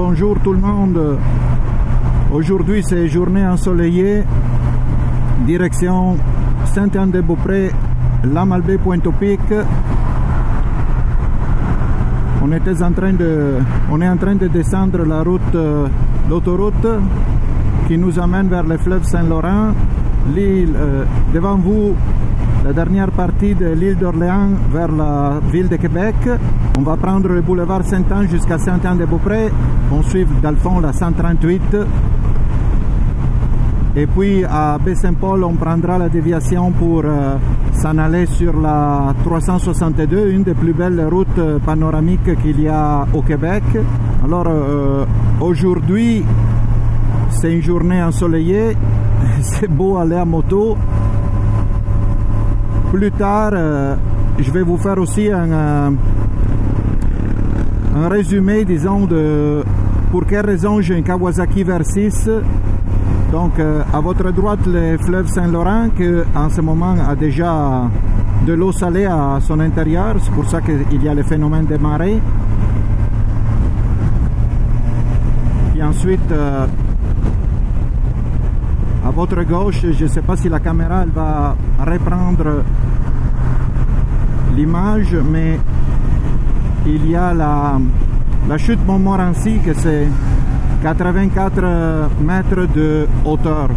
bonjour tout le monde. Aujourd'hui c'est journée ensoleillée, direction Saint-Anne-de-Beaupré, Lamalbé, Pointe-au-Pic. On est en train de descendre la route, l'autoroute qui nous amène vers le fleuve Saint-Laurent. L'île, devant vous, la dernière partie de l'île d'Orléans vers la ville de Québec. On va prendre le boulevard Sainte-Anne jusqu'à Saint-Anne-de-Beaupré. On suit dans le fond la 138. Et puis à Baie-Saint-Paul, on prendra la déviation pour s'en aller sur la 362, une des plus belles routes panoramiques qu'il y a au Québec. Alors aujourd'hui, c'est une journée ensoleillée. C'est beau aller à moto. Plus tard, je vais vous faire aussi un résumé, disons, de pour quelle raison j'ai un Kawasaki Versys. Donc, à votre droite, le fleuve Saint-Laurent, qui en ce moment a déjà de l'eau salée à son intérieur. C'est pour ça qu'il y a le phénomène des marées. Puis ensuite, à votre gauche, je ne sais pas si la caméra elle va reprendre l'image, mais il y a la chute Montmorency, que c'est 84 mètres de hauteur.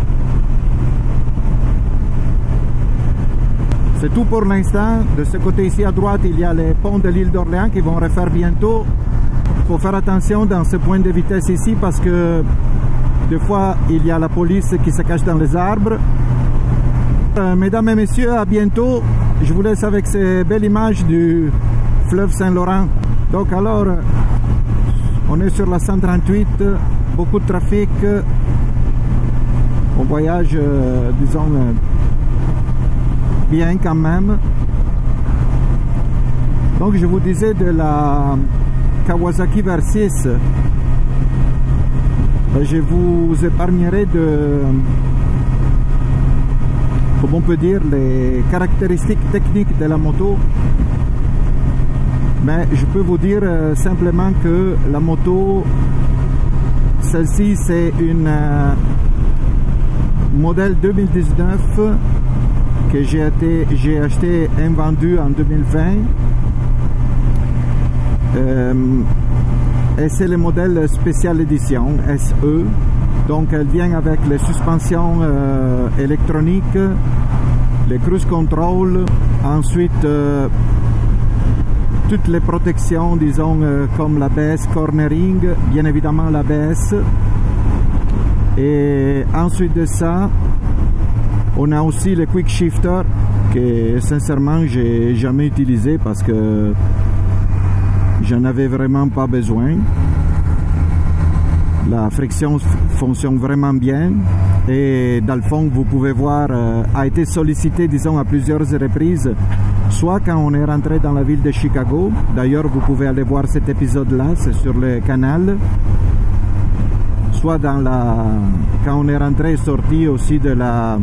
C'est tout pour l'instant. De ce côté ici à droite, il y a les ponts de l'île d'Orléans qui vont refaire bientôt. Il faut faire attention dans ce point de vitesse ici parce que des fois, il y a la police qui se cache dans les arbres. Mesdames et messieurs, à bientôt. Je vous laisse avec ces belles images du fleuve Saint-Laurent. Donc alors, on est sur la 138, beaucoup de trafic. On voyage, disons, bien quand même. Donc je vous disais de la Kawasaki Versys. Je vous épargnerai comme on peut dire, les caractéristiques techniques de la moto. Mais je peux vous dire simplement que la moto, celle-ci, c'est une modèle 2019 que j'ai acheté et vendu en 2020. Et c'est le modèle spécial édition SE. Donc elle vient avec les suspensions électroniques, les cruise control, ensuite toutes les protections, disons, comme l'ABS cornering, bien évidemment l'ABS. Et ensuite de ça, on a aussi le quick shifter que sincèrement j'ai jamais utilisé parce que j'en avais vraiment pas besoin. La friction fonctionne vraiment bien et dans le fond, vous pouvez voir, a été sollicité, disons, à plusieurs reprises, soit quand on est rentré dans la ville de Chicago. D'ailleurs, vous pouvez aller voir cet épisode-là, c'est sur le canal. Soit quand on est rentré et sorti aussi de la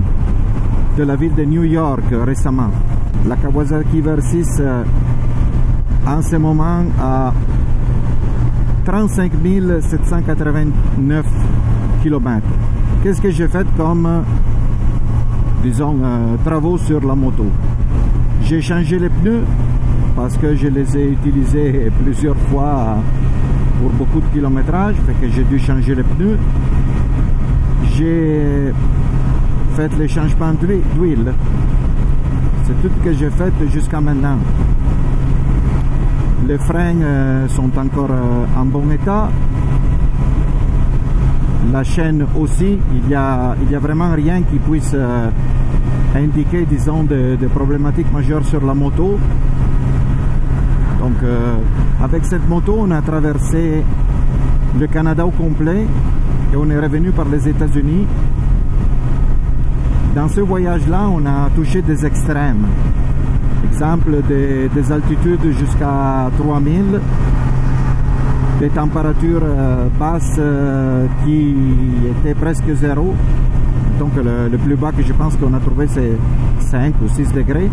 ville de New York récemment. La Kawasaki Versys en ce moment à 35 789 km. Qu'est-ce que j'ai fait comme, disons, travaux sur la moto? J'ai changé les pneus parce que je les ai utilisés plusieurs fois pour beaucoup de kilométrage, fait que j'ai dû changer les pneus. J'ai fait les changements d'huile. C'est tout ce que j'ai fait jusqu'à maintenant. Les freins sont encore en bon état. La chaîne aussi, il y a vraiment rien qui puisse indiquer, disons, de problématiques majeures sur la moto. Donc, avec cette moto, on a traversé le Canada au complet et on est revenu par les États-Unis. Dans ce voyage-là, on a touché des extrêmes. Exemple, des altitudes jusqu'à 3000, des températures basses qui étaient presque zéro. Donc le plus bas que je pense qu'on a trouvé, c'est 5 ou 6 degrés.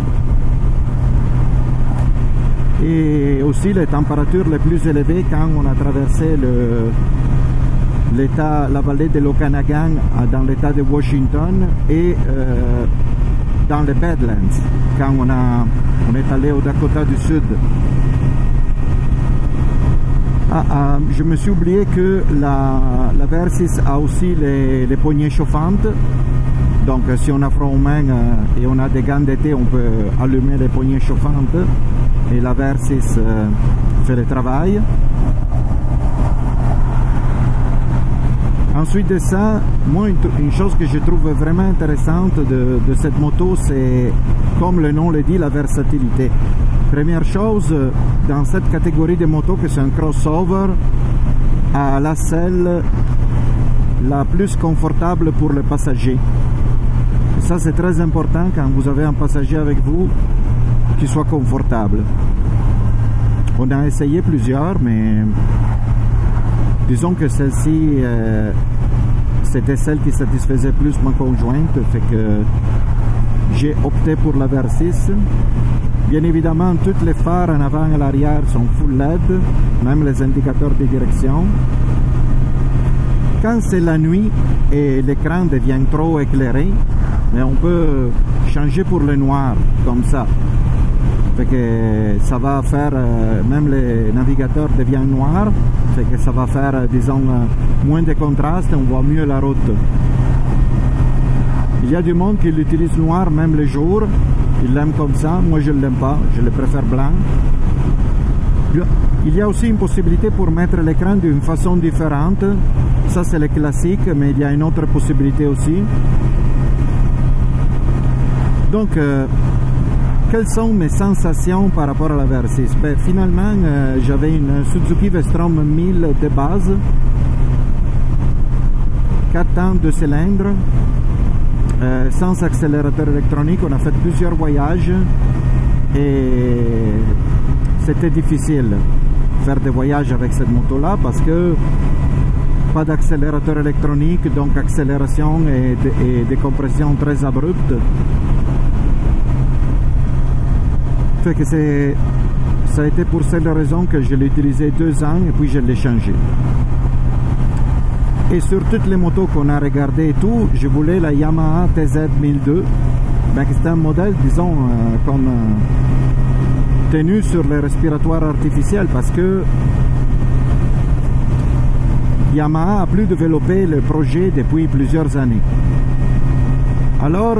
Et aussi les températures les plus élevées quand on a traversé la vallée de l'Okanagan dans l'état de Washington et dans les Badlands, quand on est allé au Dakota du Sud. Je me suis oublié que la Versys a aussi les poignées chauffantes. Donc si on a froid aux mains et on a des gants d'été, on peut allumer les poignées chauffantes et la Versys fait le travail. Ensuite de ça, moi une chose que je trouve vraiment intéressante de cette moto, c'est, comme le nom le dit, la versatilité. Première chose, dans cette catégorie de motos, que c'est un crossover, à la selle la plus confortable pour le passager. Ça c'est très important quand vous avez un passager avec vous, qu'il soit confortable. On a essayé plusieurs, mais disons que celle-ci, c'était celle qui satisfaisait plus ma conjointe, fait que j'ai opté pour la Versys. Bien évidemment, toutes les phares en avant et à l'arrière sont full LED, même les indicateurs de direction. Quand c'est la nuit et l'écran devient trop éclairé, mais on peut changer pour le noir, comme ça. Fait que ça va faire, même les navigateurs deviennent noirs, fait que ça va faire, disons, moins de contraste, on voit mieux la route. Il y a du monde qui l'utilise noir même le jour, ils l'aiment comme ça, moi je ne l'aime pas, je le préfère blanc. Il y a aussi une possibilité pour mettre l'écran d'une façon différente, ça c'est le classique, mais il y a une autre possibilité aussi. Donc, quelles sont mes sensations par rapport à la Versys? Ben, finalement, j'avais une Suzuki V-Strom 1000 de base, 4 temps de cylindre, sans accélérateur électronique. On a fait plusieurs voyages et c'était difficile de faire des voyages avec cette moto-là parce que pas d'accélérateur électronique, donc accélération et décompression très abrupte. Fait que ça a été pour cette raison que je l'ai utilisé 2 ans et puis je l'ai changé. Et sur toutes les motos qu'on a regardées et tout, je voulais la Yamaha TZ1002. Ben, c'est un modèle, disons, comme tenu sur les respiratoires artificiels parce que Yamaha a plus développé le projet depuis plusieurs années. Alors,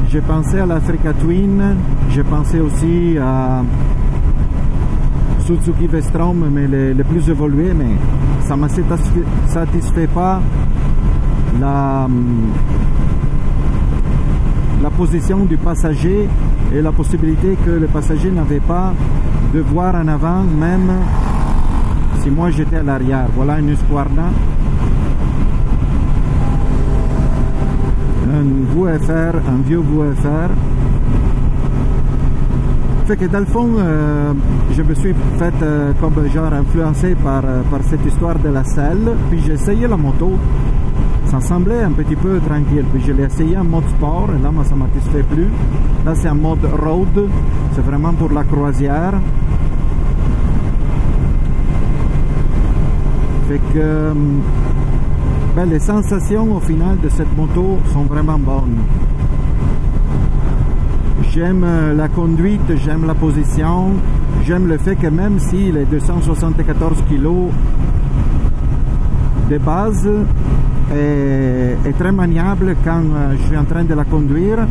j'ai pensé à l'Africa Twin, j'ai pensé aussi à Suzuki V-Strom, mais les plus évolués, mais ça ne me satisfait pas la position du passager et la possibilité que le passager n'avait pas de voir en avant, même si moi j'étais à l'arrière. Voilà une Husqvarna, un VFR, un vieux VFR. Fait que dans le fond, je me suis fait comme genre influencé par cette histoire de la selle, puis j'ai essayé la moto. Ça semblait un petit peu tranquille, puis je l'ai essayé en mode sport, et là moi ça ne m'satisfait plus. Là c'est en mode road, c'est vraiment pour la croisière. Fait que ben, les sensations au final de cette moto sont vraiment bonnes. J'aime la conduite, j'aime la position, j'aime le fait que même si les 274 kg de base est très maniable quand je suis en train de la conduire.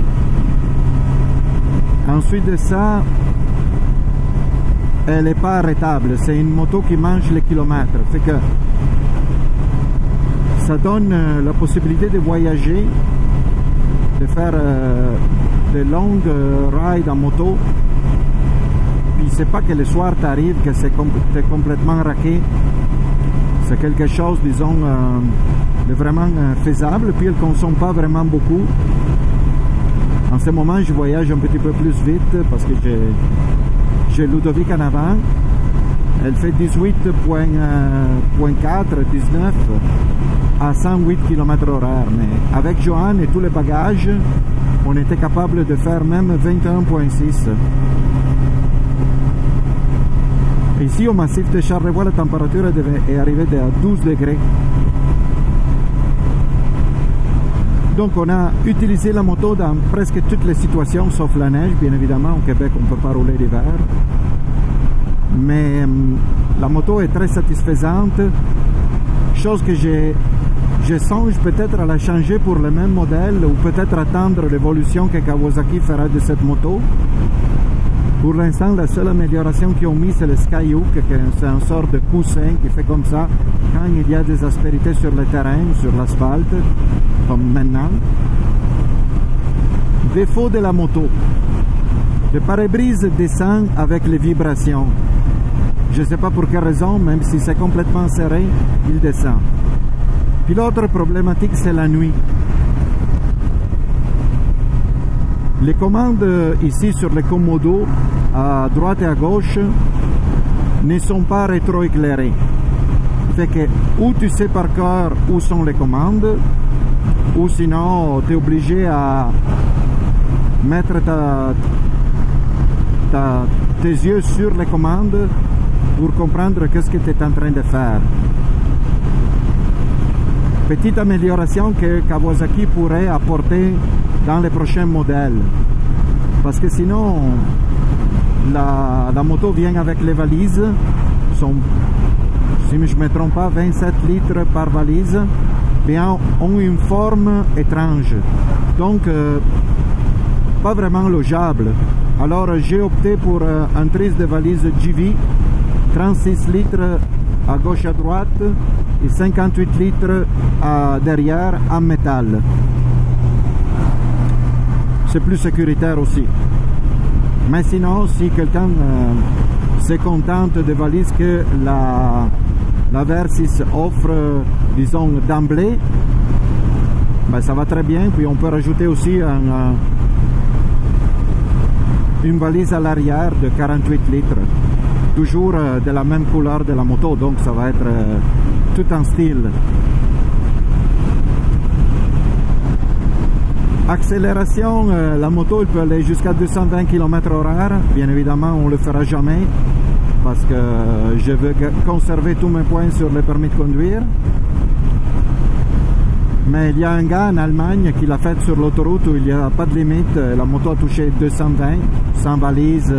Ensuite de ça, elle n'est pas arrêtable, c'est une moto qui mange les kilomètres, fait que ça donne la possibilité de voyager, de faire de longues rides en moto. Puis c'est pas que le soir t'arrives que c'est complètement raqué, c'est quelque chose, disons, de vraiment faisable, puis elle ne consomme pas vraiment beaucoup. En ce moment je voyage un petit peu plus vite parce que j'ai Ludovic en avant. Elle fait 18.4, 19 à 108 km/h, mais avec Johan et tous les bagages, on était capable de faire même 21.6. Ici au massif de Charlevoix, la température est arrivée à 12 degrés. Donc on a utilisé la moto dans presque toutes les situations, sauf la neige, bien évidemment. Au Québec, on ne peut pas rouler l'hiver. Mais la moto est très satisfaisante. Chose que je songe peut-être à la changer pour le même modèle ou peut-être attendre l'évolution que Kawasaki fera de cette moto. Pour l'instant, la seule amélioration qu'ils ont mis, c'est le Skyhook, c'est un sort de coussin qui fait comme ça quand il y a des aspérités sur le terrain, sur l'asphalte, comme maintenant. Défaut de la moto. Le pare-brise descend avec les vibrations. Je ne sais pas pour quelle raison, même si c'est complètement serré, il descend. Puis l'autre problématique, c'est la nuit. Les commandes ici sur les commodos, à droite et à gauche, ne sont pas rétroéclairées. Fait que ou tu sais par cœur où sont les commandes, ou sinon tu es obligé à mettre tes yeux sur les commandes pour comprendre qu'est-ce que tu es en train de faire. Petite amélioration que Kawasaki pourrait apporter dans les prochains modèles. Parce que sinon, la moto vient avec les valises. Sont, si je ne me trompe pas, 27 litres par valise. Bien, ont une forme étrange. Donc, pas vraiment logeable. Alors, j'ai opté pour un trise de valise GV, 36 litres à gauche et à droite et 58 litres derrière en métal. C'est plus sécuritaire aussi. Mais sinon, si quelqu'un se contente des valises que la Versys offre, disons, d'emblée, ben, ça va très bien. Puis on peut rajouter aussi une valise à l'arrière de 48 litres. Toujours de la même couleur de la moto, donc ça va être tout en style. Accélération, la moto elle peut aller jusqu'à 220 km/h. Bien évidemment, on ne le fera jamais parce que je veux conserver tous mes points sur le permis de conduire. Mais il y a un gars en Allemagne qui l'a fait sur l'autoroute où il n'y a pas de limite. La moto a touché 220, sans valise,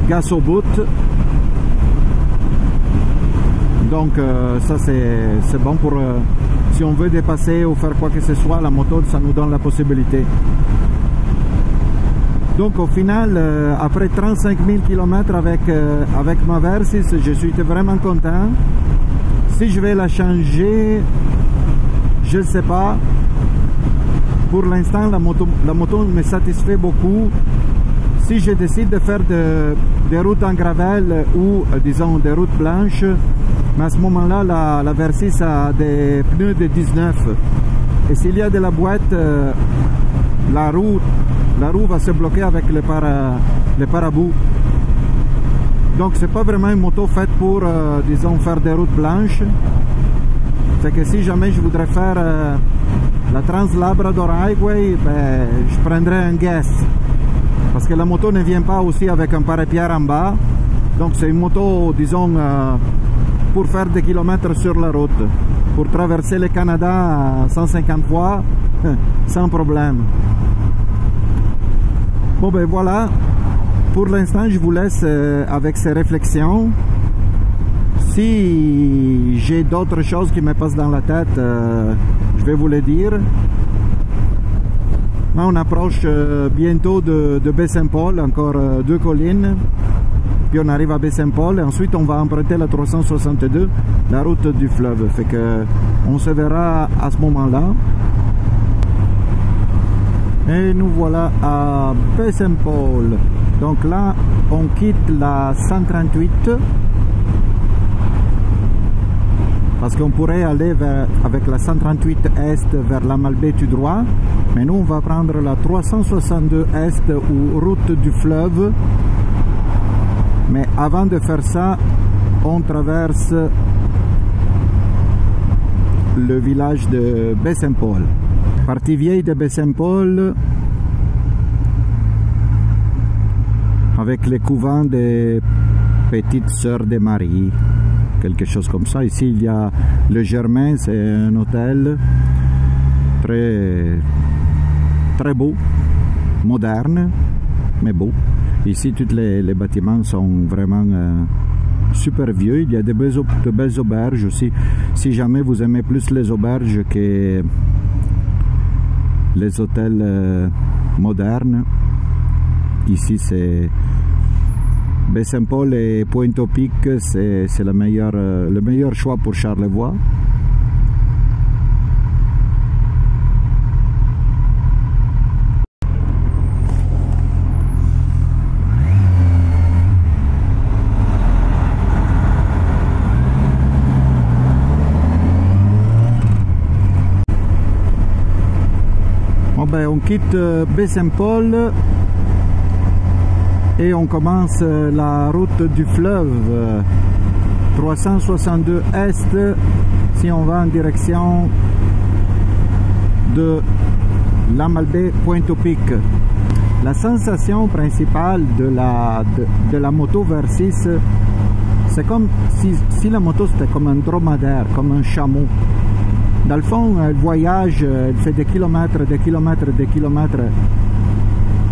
gaz au bout. Donc ça c'est bon pour si on veut dépasser ou faire quoi que ce soit, la moto ça nous donne la possibilité. Donc au final, après 35 000 km avec ma Versys, je suis vraiment content. Si je vais la changer, je ne sais pas. Pour l'instant, la moto me satisfait beaucoup. Si je décide de faire des routes en gravel ou disons des routes blanches, mais à ce moment-là, la Versys a des pneus de 19. Et s'il y a de la boîte, la roue va se bloquer avec les parabouts. Donc c'est pas vraiment une moto faite pour, disons, faire des routes blanches. C'est que si jamais je voudrais faire la Trans-Labrador Highway, ben, je prendrais un Guess. Parce que la moto ne vient pas aussi avec un pare-pierre en bas. Donc c'est une moto, disons, pour faire des kilomètres sur la route. Pour traverser le Canada 150 fois, sans problème. Bon ben voilà. Pour l'instant, je vous laisse avec ces réflexions. Si j'ai d'autres choses qui me passent dans la tête, je vais vous les dire. Là, on approche bientôt de Baie-Saint-Paul, encore 2 collines. Puis on arrive à Baie-Saint-Paul et ensuite on va emprunter la 362, la route du fleuve. Fait que on se verra à ce moment-là. Et nous voilà à Baie-Saint-Paul. Donc là, on quitte la 138 parce qu'on pourrait aller avec la 138 Est vers la Malbaie tout droit. Mais nous, on va prendre la 362 Est ou route du fleuve. Mais avant de faire ça, on traverse le village de Baie-Saint-Paul. Partie vieille de Baie-Saint-Paul. avec les couvents des petites sœurs de Marie, quelque chose comme ça. Ici il y a le Germain, c'est un hôtel très beau, moderne, mais beau. Ici tous les bâtiments sont vraiment super vieux. Il y a de belles auberges aussi. Si jamais vous aimez plus les auberges que les hôtels modernes, ici c'est Baie-Saint-Paul et Pointe-au-Pic, c'est le meilleur choix pour Charlevoix. On quitte Baie-Saint-Paul et on commence la route du fleuve 362 Est si on va en direction de Lamalbaie-Pointe-au-Pic. La sensation principale de la moto Versys, c'est comme si la moto c'était comme un dromadaire, comme un chameau. Dans le fond, elle voyage, elle fait des kilomètres, des kilomètres, des kilomètres.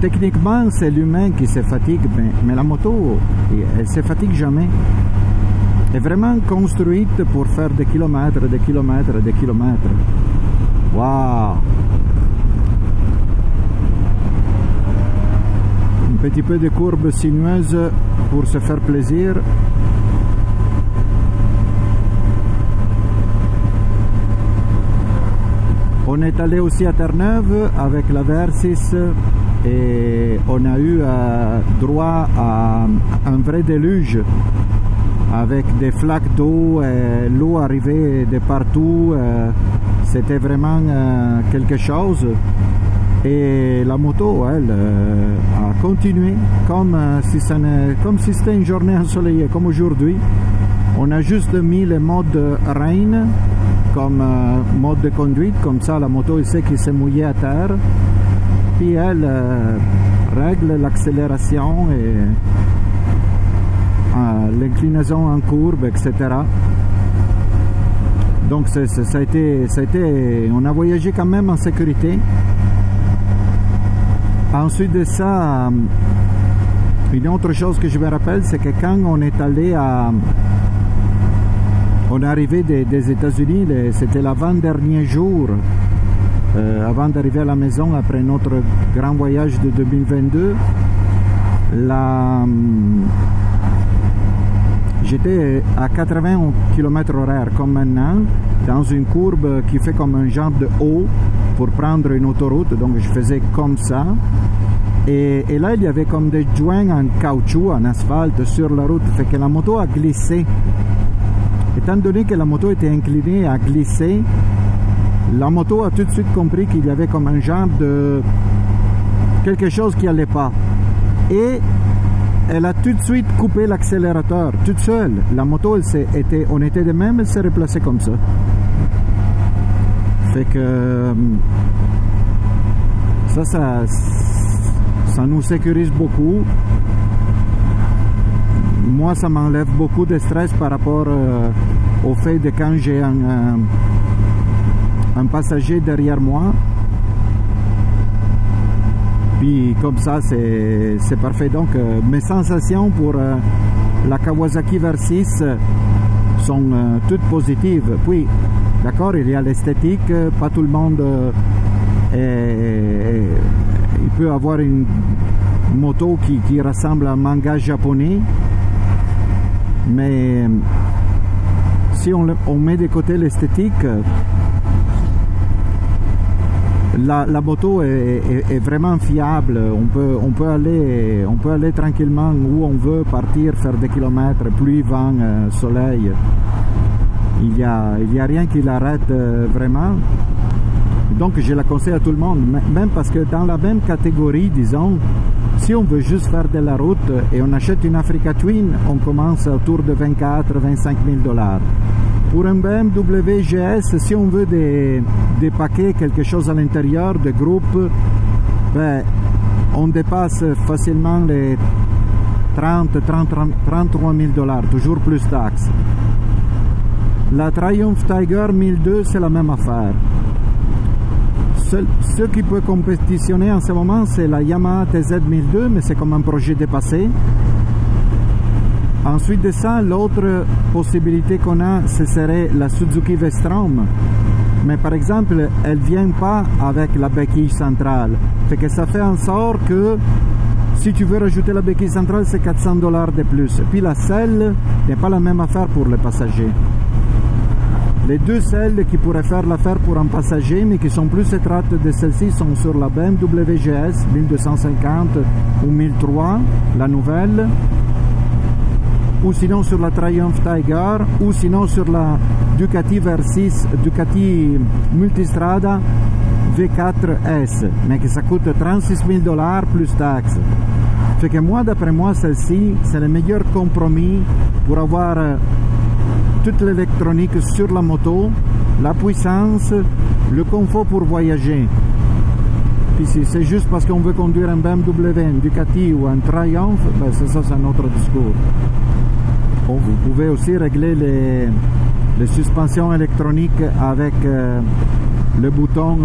Techniquement, c'est l'humain qui se fatigue, mais la moto, elle ne se fatigue jamais. Elle est vraiment construite pour faire des kilomètres, des kilomètres, des kilomètres. Waouh! Un petit peu de courbes sinueuses pour se faire plaisir. On est allé aussi à Terre-Neuve avec la Versys et on a eu droit à un vrai déluge avec des flaques d'eau, l'eau arrivait de partout, c'était vraiment quelque chose. Et la moto, elle, a continué comme si c'était une journée ensoleillée, comme aujourd'hui. On a juste mis le mode rain comme mode de conduite, comme ça la moto elle sait qu'il s'est mouillé à terre, puis elle règle l'accélération et l'inclinaison en courbe, etc. Donc ça a été, on a voyagé quand même en sécurité. Ensuite de ça, une autre chose que je me rappelle, c'est que quand on est allé on est arrivé des États-Unis, c'était l'avant-dernier jour, avant d'arriver à la maison après notre grand voyage de 2022. J'étais à 80 km/h comme maintenant, dans une courbe qui fait comme un genre de haut pour prendre une autoroute, donc je faisais comme ça. Et là, il y avait comme des joints en caoutchouc, en asphalte sur la route, fait que la moto a glissé. Étant donné que la moto était inclinée à glisser, la moto a tout de suite compris qu'il y avait comme un genre de quelque chose qui n'allait pas. Et elle a tout de suite coupé l'accélérateur, toute seule. La moto, on était de même, elle s'est replacée comme ça. Fait que ça nous sécurise beaucoup. Moi, ça m'enlève beaucoup de stress par rapport au fait de quand j'ai un passager derrière moi. Puis comme ça, c'est parfait. Donc, mes sensations pour la Kawasaki Versys sont toutes positives. Puis, d'accord, il y a l'esthétique. Pas tout le monde il peut avoir une moto qui ressemble à un manga japonais. Mais si on met de côté l'esthétique, la moto est vraiment fiable. On peut aller tranquillement où on veut, partir, faire des kilomètres, pluie, vent, soleil. Il y a rien qui l'arrête vraiment. Donc je la conseille à tout le monde, même parce que dans la même catégorie, disons, si on veut juste faire de la route et on achète une Africa Twin, on commence autour de 24 000 à 25 000 $. Pour un BMW GS, si on veut des paquets, quelque chose à l'intérieur, de groupe, ben, on dépasse facilement les 33 000 $, toujours plus taxes. La Triumph Tiger 1002, c'est la même affaire. Ce qui peut compétitionner en ce moment, c'est la Yamaha TZ 1002, mais c'est comme un projet dépassé. Ensuite de ça, l'autre possibilité qu'on a, ce serait la Suzuki V-Strom. Mais par exemple, elle ne vient pas avec la béquille centrale. Fait que ça fait en sorte que si tu veux rajouter la béquille centrale, c'est 400 $ de plus. Puis la selle n'est pas la même affaire pour les passagers. Les deux selles qui pourraient faire l'affaire pour un passager, mais qui sont plus étroites de celles-ci, sont sur la BMW GS 1250 ou 1003, la nouvelle, ou sinon sur la Triumph Tiger, ou sinon sur la Ducati Versys, Ducati Multistrada V4S, mais que ça coûte 36 000 $ plus taxes. Fait que moi, d'après moi, celle-ci, c'est le meilleur compromis pour avoir toute l'électronique sur la moto, la puissance, le confort pour voyager. Puis si c'est juste parce qu'on veut conduire un BMW, un Ducati ou un Triumph, ben ça c'est un autre discours. Bon, vous pouvez aussi régler les suspensions électroniques avec le bouton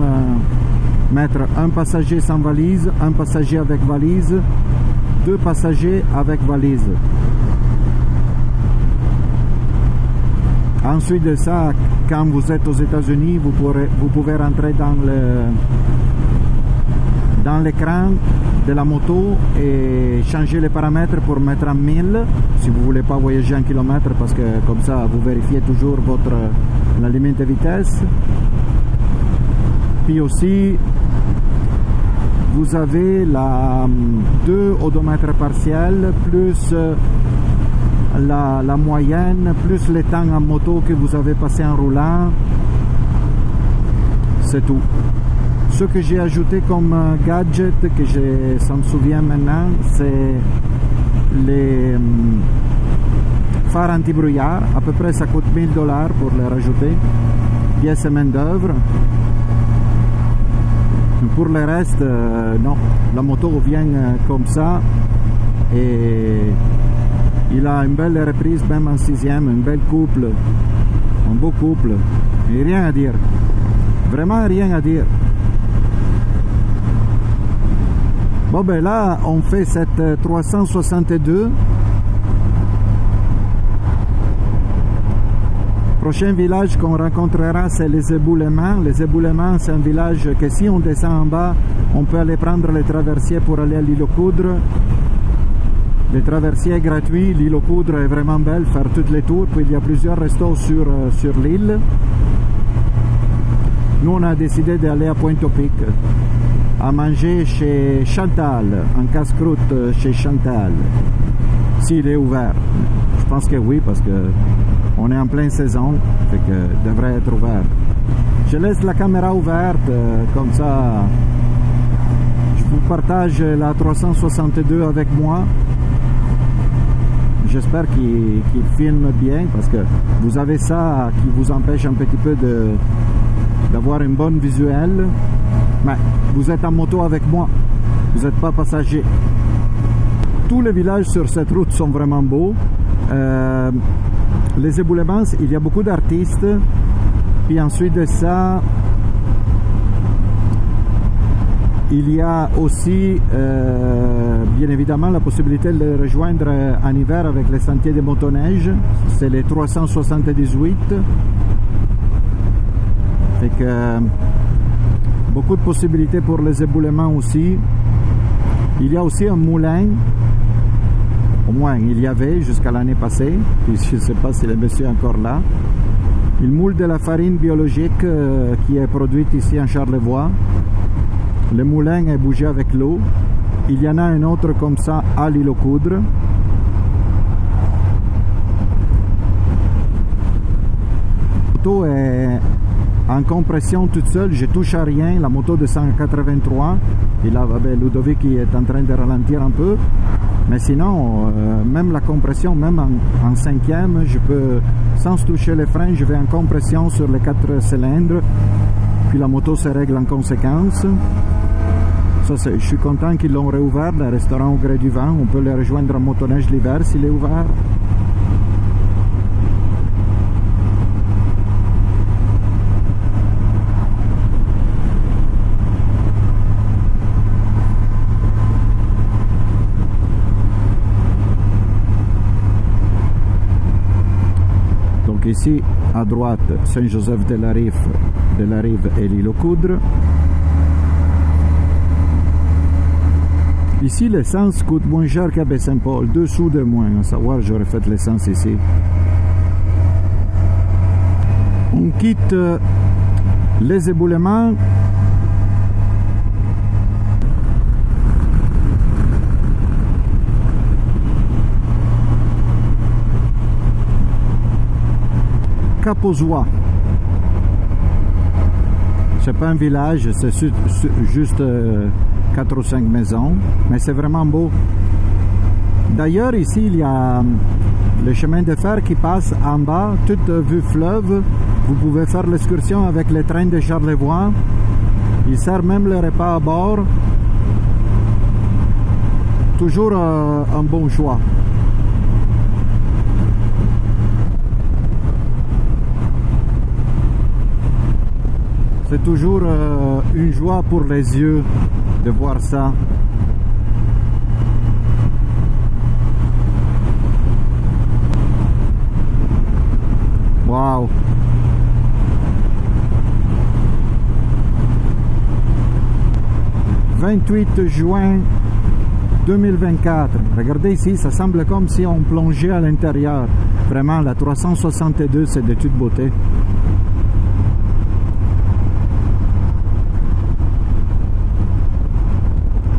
mettre un passager sans valise, un passager avec valise, deux passagers avec valise. Ensuite de ça, quand vous êtes aux États-Unis, vous pouvez rentrer dans l'écran de la moto et changer les paramètres pour mettre en 1000 si vous ne voulez pas voyager en kilomètres, parce que comme ça vous vérifiez toujours la limite de vitesse. Puis aussi vous avez la 2 odomètres partiels plus la moyenne, plus le temps en moto que vous avez passé en roulant. C'est tout. Ce que j'ai ajouté comme gadget, ça me souvient maintenant, c'est les phares anti-brouillard. À peu près ça coûte 1000 $ pour les rajouter. Pièce et main d'œuvre. Pour le reste, non. La moto vient comme ça et il a une belle reprise, même en 6e, un bel couple, un beau couple, et rien à dire, vraiment rien à dire. Bon ben là, on fait cette 362. Prochain village qu'on rencontrera, c'est les Éboulements. Les Éboulements, c'est un village que si on descend en bas, on peut aller prendre les traversiers pour aller à l'île aux Coudres. Les traversiers gratuits, l'île aux Coudres est vraiment belle, faire toutes les tours, puis il y a plusieurs restos sur l'île. Nous on a décidé d'aller à Pointe-au-Pic, à manger chez Chantal, un casse-croûte chez Chantal, s'il est ouvert. Je pense que oui, parce que on est en pleine saison, fait que devrait être ouvert. Je laisse la caméra ouverte, comme ça je vous partage la 362 avec moi. J'espère qu'il filme bien, parce que vous avez ça qui vous empêche un petit peu d'avoir une bonne visuelle. Mais vous êtes en moto avec moi, vous n'êtes pas passager. Tous les villages sur cette route sont vraiment beaux. Les Éboulements, il y a beaucoup d'artistes. Puis ensuite de ça, il y a aussi bien évidemment la possibilité de les rejoindre en hiver avec les sentiers de motoneige. C'est les 378. Fait que beaucoup de possibilités pour les Éboulements aussi. Il y a aussi un moulin. Au moins, il y avait jusqu'à l'année passée. Puis je ne sais pas si le monsieur est encore là. Il moule de la farine biologique qui est produite ici en Charlevoix. Le moulin est bougé avec l'eau. Il y en a un autre comme ça à l'île aux Coudres. La moto est en compression toute seule, je touche à rien. La moto de 183. Et là, Ludovic est en train de ralentir un peu. Mais sinon, même la compression, même en 5e, je peux, sans toucher les freins, je vais en compression sur les 4 cylindres. Puis la moto se règle en conséquence. Je suis content qu'ils l'ont réouvert, le restaurant au gré du vin. On peut les rejoindre en motoneige l'hiver s'il est ouvert. Donc ici, à droite, Saint-Joseph de la Rive et l'île aux Coudres. Ici, l'essence coûte moins cher qu'à Baie-Saint-Paul, 2 sous de moins. À savoir, j'aurais fait l'essence ici. On quitte les éboulements. Cap-aux-Oies. C'est pas un village, c'est juste 4 ou 5 maisons, mais c'est vraiment beau. D'ailleurs, ici, il y a le chemin de fer qui passe en bas, toute vue fleuve. Vous pouvez faire l'excursion avec les trains de Charlevoix. Il sert même le repas à bord. Toujours un bon choix. C'est toujours une joie pour les yeux de voir ça. Waouh! « 28 juin 2024. Regardez ici, ça semble comme si on plongeait à l'intérieur. Vraiment, la 362, c'est de toute beauté.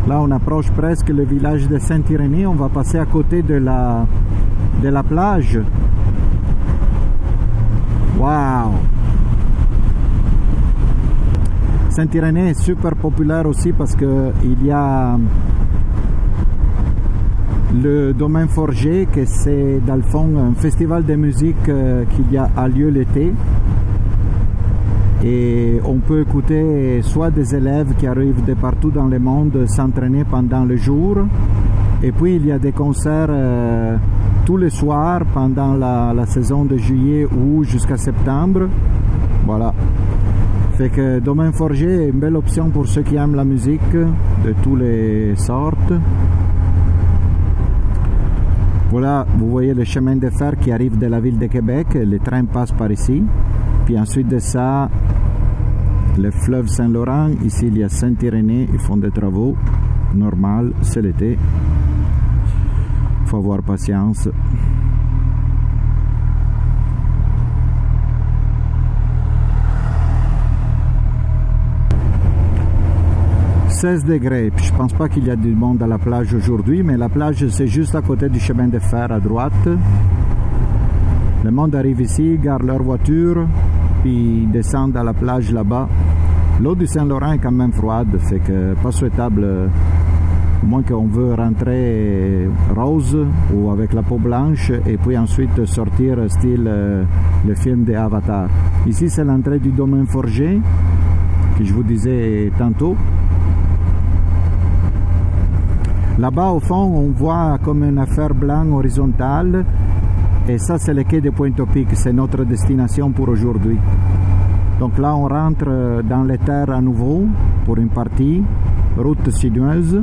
Là, on approche presque le village de Saint-Irénée. On va passer à côté de la plage. Waouh! Saint-Irénée est super populaire aussi parce que il y a le domaine Forger, que c'est dans le fond un festival de musique qui a lieu l'été. Et on peut écouter soit des élèves qui arrivent de partout dans le monde s'entraîner pendant le jour, et puis il y a des concerts tous les soirs pendant la saison de juillet ou jusqu'à septembre. Voilà. Fait que Domaine Forger est une belle option pour ceux qui aiment la musique de toutes les sortes. Voilà, vous voyez le chemin de fer qui arrive de la ville de Québec, les trains passent par ici. Puis ensuite de ça, le fleuve Saint-Laurent, ici il y a Saint-Irénée, ils font des travaux, normal, c'est l'été. Il faut avoir patience. « 16 degrés. Je pense pas qu'il y a du monde à la plage aujourd'hui, mais la plage c'est juste à côté du chemin de fer à droite. Le monde arrive ici, gare leur voiture, puis descendent à la plage là-bas. L'eau du Saint-Laurent est quand même froide, fait que pas souhaitable, au moins qu'on veut rentrer rose ou avec la peau blanche et puis ensuite sortir style le film de Avatar. Ici c'est l'entrée du domaine Forger, que je vous disais tantôt. Là-bas au fond on voit comme une affaire blanche horizontale. Et ça, c'est le quai de Pointe-aux-Pics, c'est notre destination pour aujourd'hui. Donc là, on rentre dans les terres à nouveau pour une partie, route sinueuse.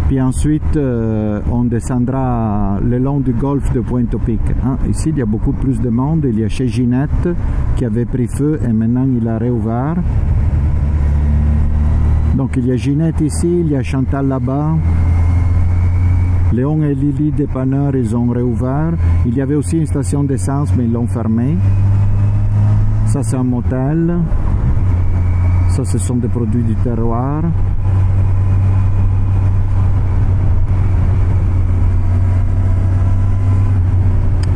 Puis ensuite, on descendra le long du golfe de Pointe-aux-Pics. Hein? Ici, il y a beaucoup plus de monde. Il y a chez Ginette qui avait pris feu et maintenant il a réouvert. Donc il y a Ginette ici, il y a Chantal là-bas. Léon et Lily dépanneurs, ils ont réouvert. Il y avait aussi une station d'essence, mais ils l'ont fermée. Ça, c'est un motel. Ça, ce sont des produits du terroir.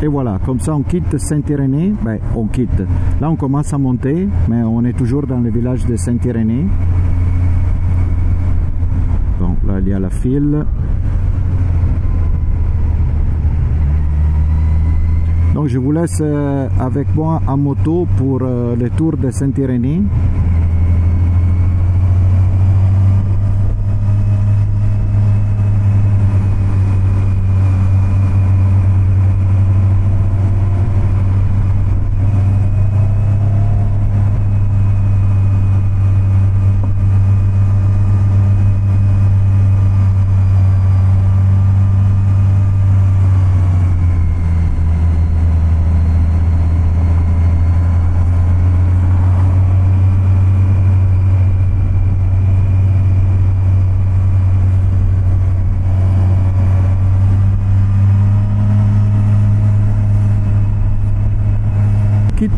Et voilà, comme ça, on quitte Saint-Irénée. Ben, on quitte. Là, on commence à monter, mais on est toujours dans le village de Saint-Irénée. Bon, là, il y a la file. Donc je vous laisse avec moi en moto pour le tour de Saint-Irénée.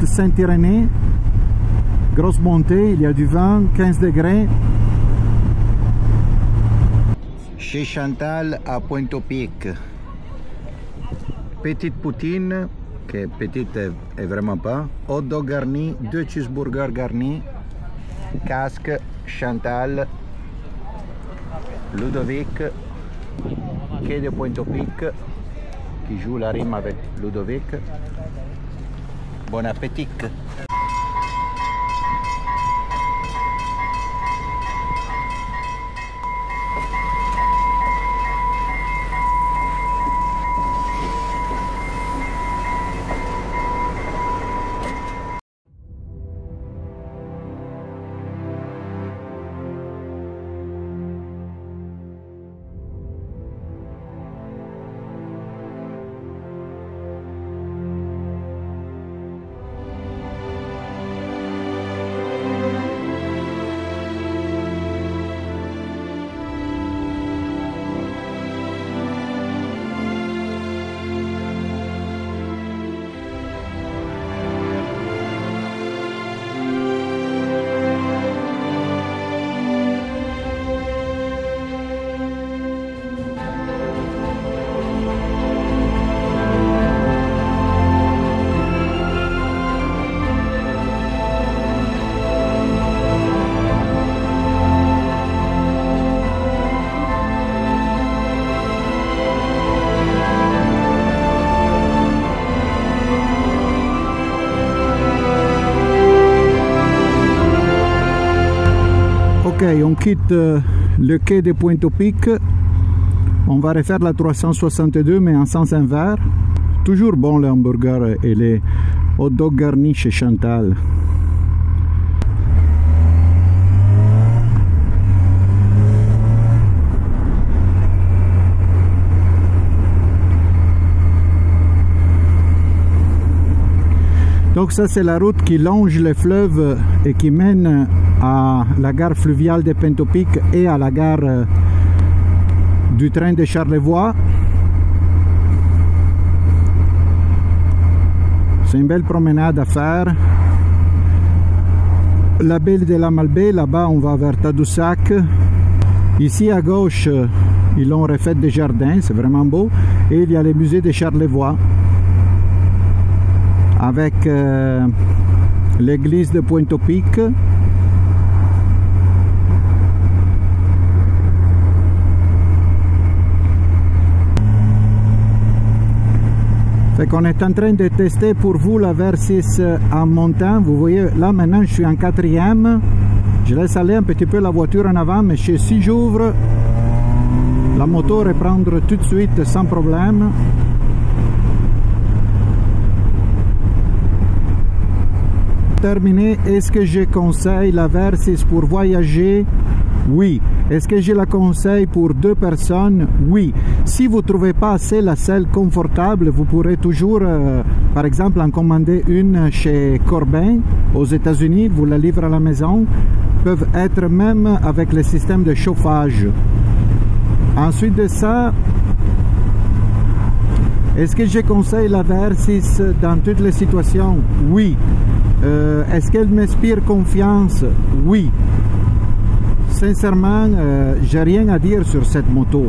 Saint-Irénée. Grosse montée, il y a du vent, 15 degrés. Chez Chantal à Pointe-au-Pic. Petite poutine, qui est petite et vraiment pas. Hot dog garni, 2 cheeseburgers garnis. Casque, Chantal, Ludovic, quai de Pointe-au-Pic, qui joue la rime avec Ludovic. Bon appétit! Ok, on quitte le quai de Pointe-au-Pic. On va refaire la 362 mais en sens inverse. Toujours bon les hamburgers et les hot dogs garnis chez Chantal. Donc ça c'est la route qui longe les fleuves et qui mène à la gare fluviale de Pointe-au-Pic et à la gare du train de Charlevoix. C'est une belle promenade à faire. La baie de la Malbaie, là-bas on va vers Tadoussac. Ici à gauche, ils ont refait des jardins, c'est vraiment beau. Et il y a le musée de Charlevoix avec l'église de Pointe-au-Pic. Fait qu'on est en train de tester pour vous la Versys en montant. Vous voyez, là maintenant je suis en 4e. Je laisse aller un petit peu la voiture en avant, mais si j'ouvre, la moto reprendre tout de suite sans problème. Terminé, est-ce que je conseille la Versys pour voyager? Oui. Est-ce que je la conseille pour 2 personnes? Oui. Si vous ne trouvez pas assez la selle confortable, vous pourrez toujours, par exemple, en commander une chez Corbin aux États-Unis. Vous la livrent à la maison. Peuvent être même avec le système de chauffage. Ensuite de ça, est-ce que je conseille la Versys dans toutes les situations? Oui. Est-ce qu'elle m'inspire confiance? Oui. Sincèrement, j'ai rien à dire sur cette moto.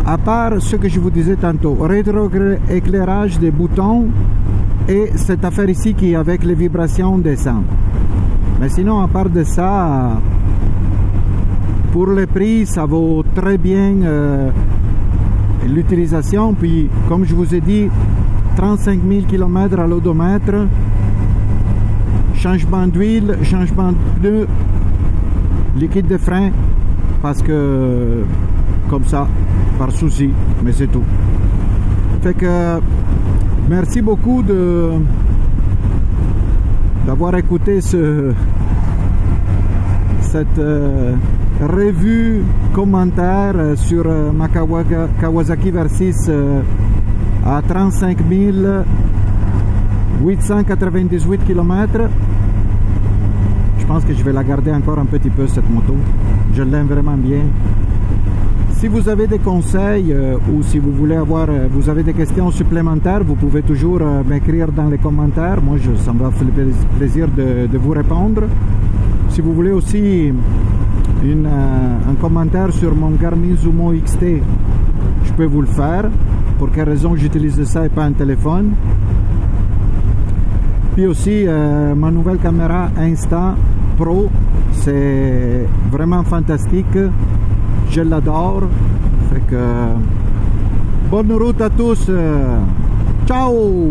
À part ce que je vous disais tantôt, rétro-éclairage des boutons et cette affaire ici qui avec les vibrations descend. Mais sinon, à part de ça, pour le prix, ça vaut très bien l'utilisation. Puis, comme je vous ai dit, 35 000 km à l'odomètre, changement d'huile, changement de pneus, liquide de frein, parce que comme ça, par souci, mais c'est tout. Fait que merci beaucoup d'avoir écouté cette revue commentaire sur ma Kawasaki Versys à 35 898 km. Je pense que je vais la garder encore un petit peu cette moto. Je l'aime vraiment bien. Si vous avez des conseils ou si vous voulez vous avez des questions supplémentaires, vous pouvez toujours m'écrire dans les commentaires. Moi, ça me va faire plaisir de vous répondre. Si vous voulez aussi un commentaire sur mon Garmin Zumo XT, je peux vous le faire. Pour quelle raison j'utilise ça et pas un téléphone. Puis aussi ma nouvelle caméra Insta Pro, c'est vraiment fantastique. Je l'adore. Fait que bonne route à tous. Ciao!